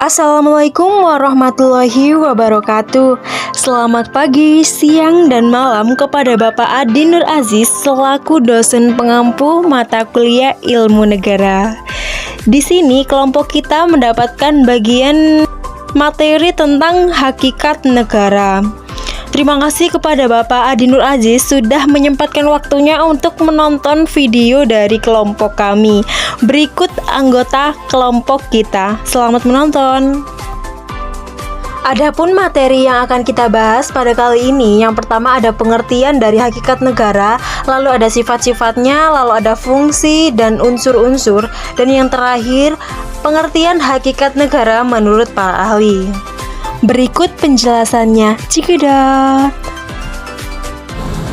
Assalamualaikum warahmatullahi wabarakatuh. Selamat pagi, siang, dan malam kepada Bapak Adi Nur Aziz selaku dosen pengampu mata kuliah Ilmu Negara. Di sini kelompok kita mendapatkan bagian materi tentang hakikat negara. Terima kasih kepada Bapak Adi Nur Aziz sudah menyempatkan waktunya untuk menonton video dari kelompok kami. Berikut anggota kelompok kita. Selamat menonton. Adapun materi yang akan kita bahas pada kali ini, yang pertama ada pengertian dari hakikat negara, lalu ada sifat-sifatnya, lalu ada fungsi dan unsur-unsur, dan yang terakhir pengertian hakikat negara menurut para ahli. Berikut penjelasannya, cekidot.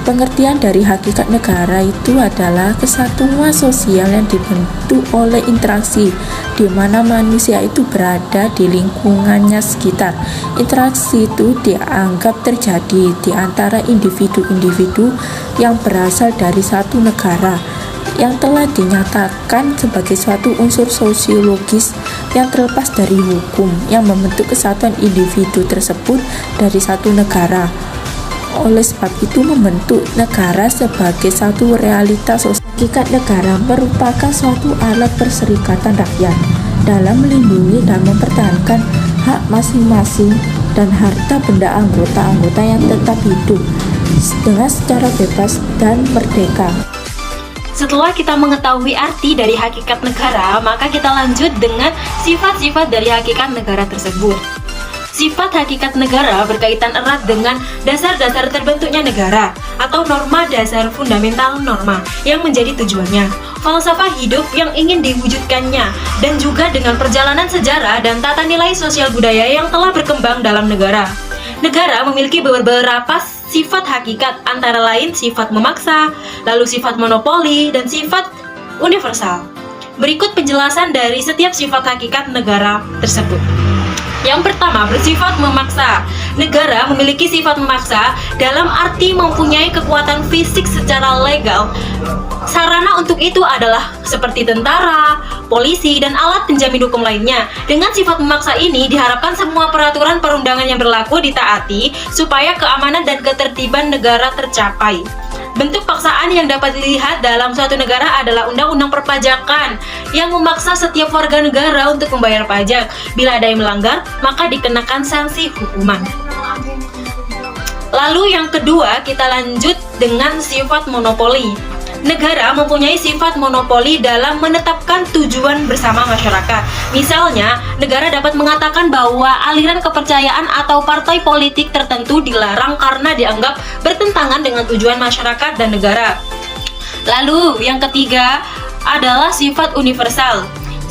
Pengertian dari hakikat negara itu adalah kesatuan sosial yang dibentuk oleh interaksi di mana manusia itu berada di lingkungannya sekitar. Interaksi itu dianggap terjadi di antara individu-individu yang berasal dari satu negara yang telah dinyatakan sebagai suatu unsur sosiologis yang terlepas dari hukum yang membentuk kesatuan individu tersebut dari satu negara. Oleh sebab itu membentuk negara sebagai satu realitas sosial. Hakikat negara merupakan suatu alat perserikatan rakyat dalam melindungi dan mempertahankan hak masing-masing dan harta benda anggota-anggota yang tetap hidup dengan secara bebas dan merdeka. Setelah kita mengetahui arti dari hakikat negara, maka kita lanjut dengan sifat-sifat dari hakikat negara tersebut. Sifat hakikat negara berkaitan erat dengan dasar-dasar terbentuknya negara atau norma dasar fundamental norma yang menjadi tujuannya, falsafah hidup yang ingin diwujudkannya, dan juga dengan perjalanan sejarah dan tata nilai sosial budaya yang telah berkembang dalam negara. Negara memiliki beberapa sifat hakikat, antara lain sifat memaksa, lalu sifat monopoli, dan sifat universal. Berikut penjelasan dari setiap sifat hakikat negara tersebut. Yang pertama, bersifat memaksa. Negara memiliki sifat memaksa dalam arti mempunyai kekuatan fisik secara legal. Sarana untuk itu adalah seperti tentara, polisi, dan alat penjamin hukum lainnya. Dengan sifat memaksa ini diharapkan semua peraturan perundangan yang berlaku ditaati supaya keamanan dan ketertiban negara tercapai. Bentuk paksaan yang dapat dilihat dalam suatu negara adalah undang-undang perpajakan yang memaksa setiap warga negara untuk membayar pajak. Bila ada yang melanggar, maka dikenakan sanksi hukuman. Lalu yang kedua, kita lanjut dengan sifat monopoli. Negara mempunyai sifat monopoli dalam menetapkan tujuan bersama masyarakat. Misalnya, negara dapat mengatakan bahwa aliran kepercayaan atau partai politik tertentu dilarang karena dianggap bertentangan dengan tujuan masyarakat dan negara. Lalu, yang ketiga adalah sifat universal.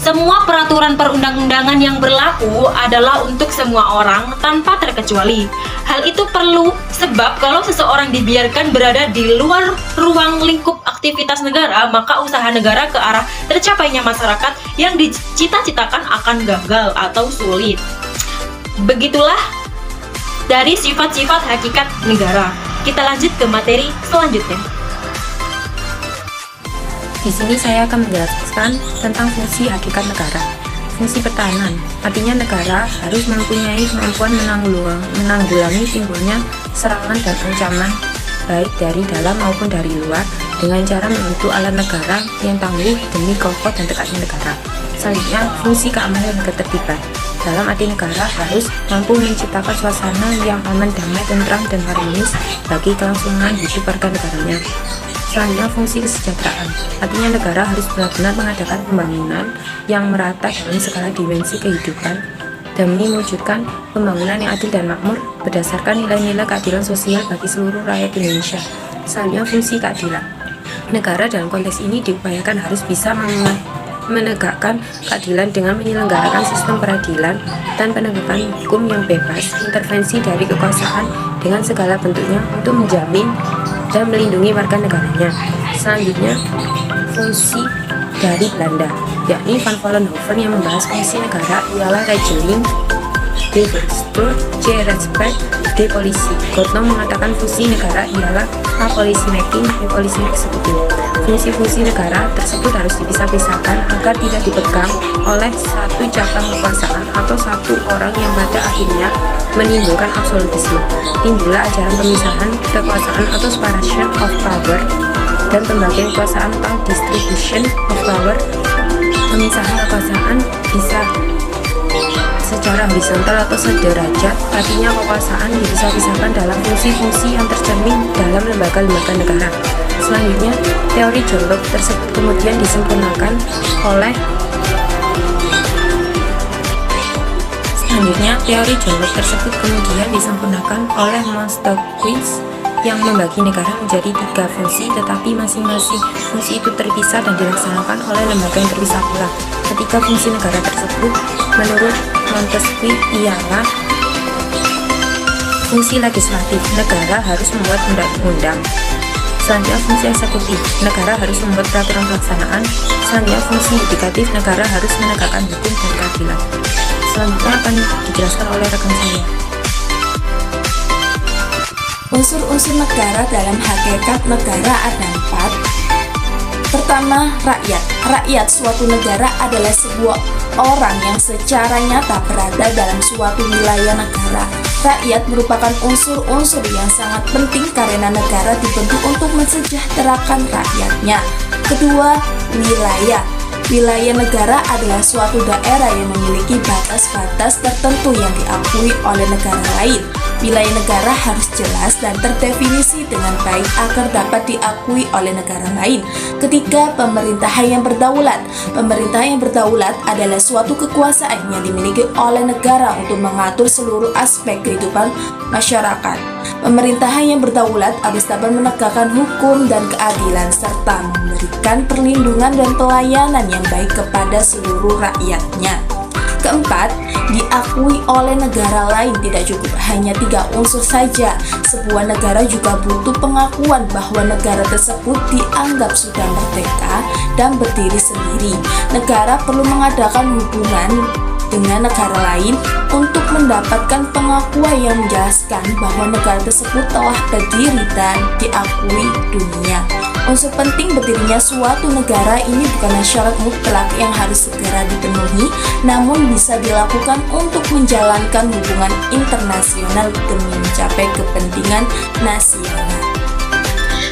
Semua peraturan perundang-undangan yang berlaku adalah untuk semua orang tanpa terkecuali. Hal itu perlu sebab kalau seseorang dibiarkan berada di luar ruang lingkup aktivitas negara, maka usaha negara ke arah tercapainya masyarakat yang dicita-citakan akan gagal atau sulit. Begitulah dari sifat-sifat hakikat negara. Kita lanjut ke materi selanjutnya. Di sini saya akan menjelaskan tentang fungsi hakikat negara. Fungsi pertahanan, artinya negara harus mempunyai kemampuan menanggulangi timbulnya serangan dan ancaman baik dari dalam maupun dari luar dengan cara membentuk alat negara yang tangguh demi kokoh dan tegaknya negara. Selanjutnya, fungsi keamanan dan ketertiban. Dalam arti negara harus mampu menciptakan suasana yang aman, damai, tentram, dan harmonis bagi kelangsungan hidup warga negaranya. Selanjutnya, fungsi kesejahteraan, artinya negara harus benar-benar mengadakan pembangunan yang merata dalam segala dimensi kehidupan demi mewujudkan pembangunan yang adil dan makmur berdasarkan nilai-nilai keadilan sosial bagi seluruh rakyat Indonesia. Selanjutnya, fungsi keadilan. Negara dalam konteks ini diupayakan harus bisa menegakkan keadilan dengan menyelenggarakan sistem peradilan dan penegakan hukum yang bebas intervensi dari kekuasaan dengan segala bentuknya untuk menjamin dan melindungi warga negaranya. Selanjutnya, fungsi dari Belanda, yakni Van Vollenhoven yang membahas fungsi negara ialah Regeling de Bestuur, Respect de Politie. Gotno mengatakan fungsi negara ialah A. Policy making, B. Policy executing. Fungsi-fungsi negara tersebut harus dipisah-pisahkan agar tidak dipegang oleh satu cabang kekuasaan atau satu orang yang pada akhirnya menimbulkan absolutisme. Timbullah ajaran pemisahan kekuasaan atau separation of power dan pembagian kekuasaan atau distribution of power. Pemisahan kekuasaan bisa secara horizontal atau sederajat, artinya kekuasaan dipisah-pisahkan dalam fungsi-fungsi yang tercermin dalam lembaga-lembaga negara. Selanjutnya, teori John Locke tersebut kemudian disempurnakan oleh Montesquieu yang membagi negara menjadi 3 fungsi, tetapi masing-masing fungsi itu terpisah dan dilaksanakan oleh lembaga yang terpisah pula. Ketiga fungsi negara tersebut menurut Montesquieu ialah fungsi legislatif, negara harus membuat undang-undang. Selanjutnya fungsi eksekutif, negara harus membuat peraturan pelaksanaan. Selanjutnya fungsi yudikatif, negara harus menegakkan hukum dan keadilan. Selanjutnya akan dijelaskan oleh rekan saya. Unsur-unsur negara dalam hakikat negara ada 4. Pertama, rakyat. Rakyat suatu negara adalah sebuah orang yang secara nyata berada dalam suatu wilayah negara. Rakyat merupakan unsur-unsur yang sangat penting karena negara dibentuk untuk mensejahterakan rakyatnya. Kedua, wilayah. Wilayah negara adalah suatu daerah yang memiliki batas-batas tertentu yang diakui oleh negara lain. Wilayah negara harus jelas dan terdefinisi dengan baik agar dapat diakui oleh negara lain. Ketiga, pemerintahan yang berdaulat. Pemerintahan yang berdaulat adalah suatu kekuasaan yang dimiliki oleh negara untuk mengatur seluruh aspek kehidupan masyarakat. Pemerintahan yang berdaulat harus dapat menegakkan hukum dan keadilan serta memberikan perlindungan dan pelayanan yang baik kepada seluruh rakyatnya. Keempat, diakui oleh negara lain. Tidak cukup hanya 3 unsur saja. Sebuah negara juga butuh pengakuan bahwa negara tersebut dianggap sudah merdeka dan berdiri sendiri. Negara perlu mengadakan hubungan dengan negara lain untuk mendapatkan pengakuan yang menjelaskan bahwa negara tersebut telah berdiri dan diakui dunia. Unsur penting berdirinya suatu negara ini bukanlah syarat mutlak yang harus segera dipenuhi, namun bisa dilakukan untuk menjalankan hubungan internasional demi mencapai kepentingan nasional.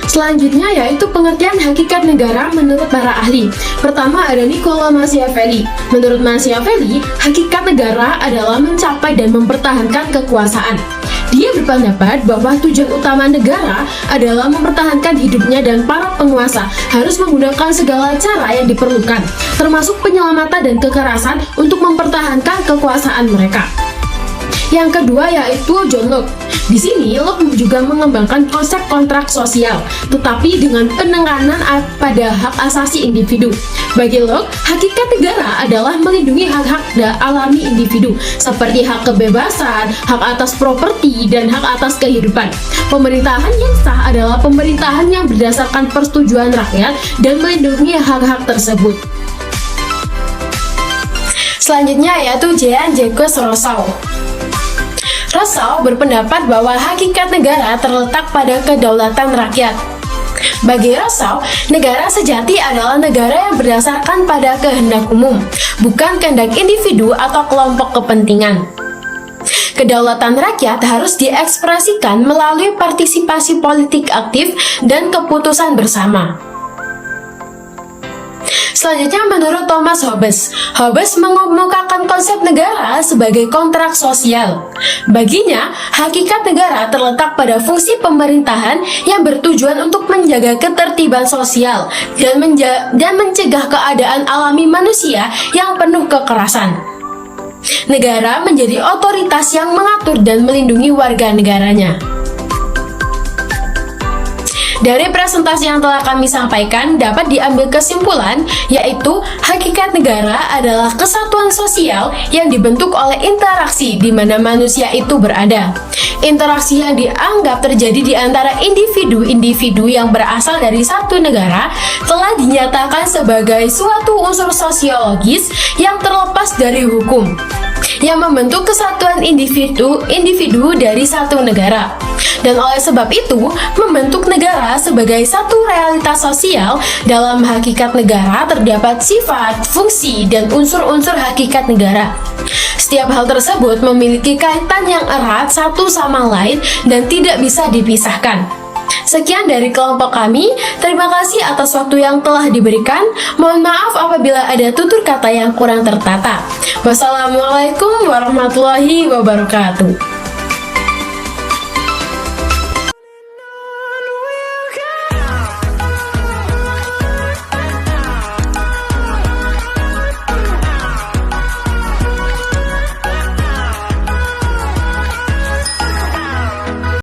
Selanjutnya yaitu pengertian hakikat negara menurut para ahli. Pertama ada Niccolo Machiavelli. Menurut Machiavelli, hakikat negara adalah mencapai dan mempertahankan kekuasaan. Dia berpendapat bahwa tujuan utama negara adalah mempertahankan hidupnya dan para penguasa harus menggunakan segala cara yang diperlukan, termasuk penyelamatan dan kekerasan untuk mempertahankan kekuasaan mereka. Yang kedua yaitu John Locke. Di sini Locke juga mengembangkan konsep kontrak sosial, tetapi dengan penekanan pada hak asasi individu. Bagi Locke, hakikat negara adalah melindungi hak-hak alami individu, seperti hak kebebasan, hak atas properti, dan hak atas kehidupan. Pemerintahan yang sah adalah pemerintahan yang berdasarkan persetujuan rakyat dan melindungi hak-hak tersebut. Selanjutnya yaitu Jean-Jacques Rousseau. Rousseau berpendapat bahwa hakikat negara terletak pada kedaulatan rakyat. Bagi Rousseau, negara sejati adalah negara yang berdasarkan pada kehendak umum, bukan kehendak individu atau kelompok kepentingan. Kedaulatan rakyat harus diekspresikan melalui partisipasi politik aktif dan keputusan bersama. Selanjutnya menurut Thomas Hobbes, Hobbes mengemukakan konsep negara sebagai kontrak sosial. Baginya, hakikat negara terletak pada fungsi pemerintahan yang bertujuan untuk menjaga ketertiban sosial dan mencegah keadaan alami manusia yang penuh kekerasan. Negara menjadi otoritas yang mengatur dan melindungi warga negaranya. Dari presentasi yang telah kami sampaikan dapat diambil kesimpulan, yaitu hakikat negara adalah kesatuan sosial yang dibentuk oleh interaksi di mana manusia itu berada. Interaksi yang dianggap terjadi di antara individu-individu yang berasal dari satu negara telah dinyatakan sebagai suatu unsur sosiologis yang terlepas dari hukum, yang membentuk kesatuan individu dari satu negara. Dan oleh sebab itu, membentuk negara sebagai satu realitas sosial. Dalam hakikat negara terdapat sifat, fungsi, dan unsur-unsur hakikat negara. Setiap hal tersebut memiliki kaitan yang erat satu sama lain dan tidak bisa dipisahkan. Sekian dari kelompok kami. Terima kasih atas waktu yang telah diberikan. Mohon maaf apabila ada tutur kata yang kurang tertata. Wassalamualaikum warahmatullahi wabarakatuh.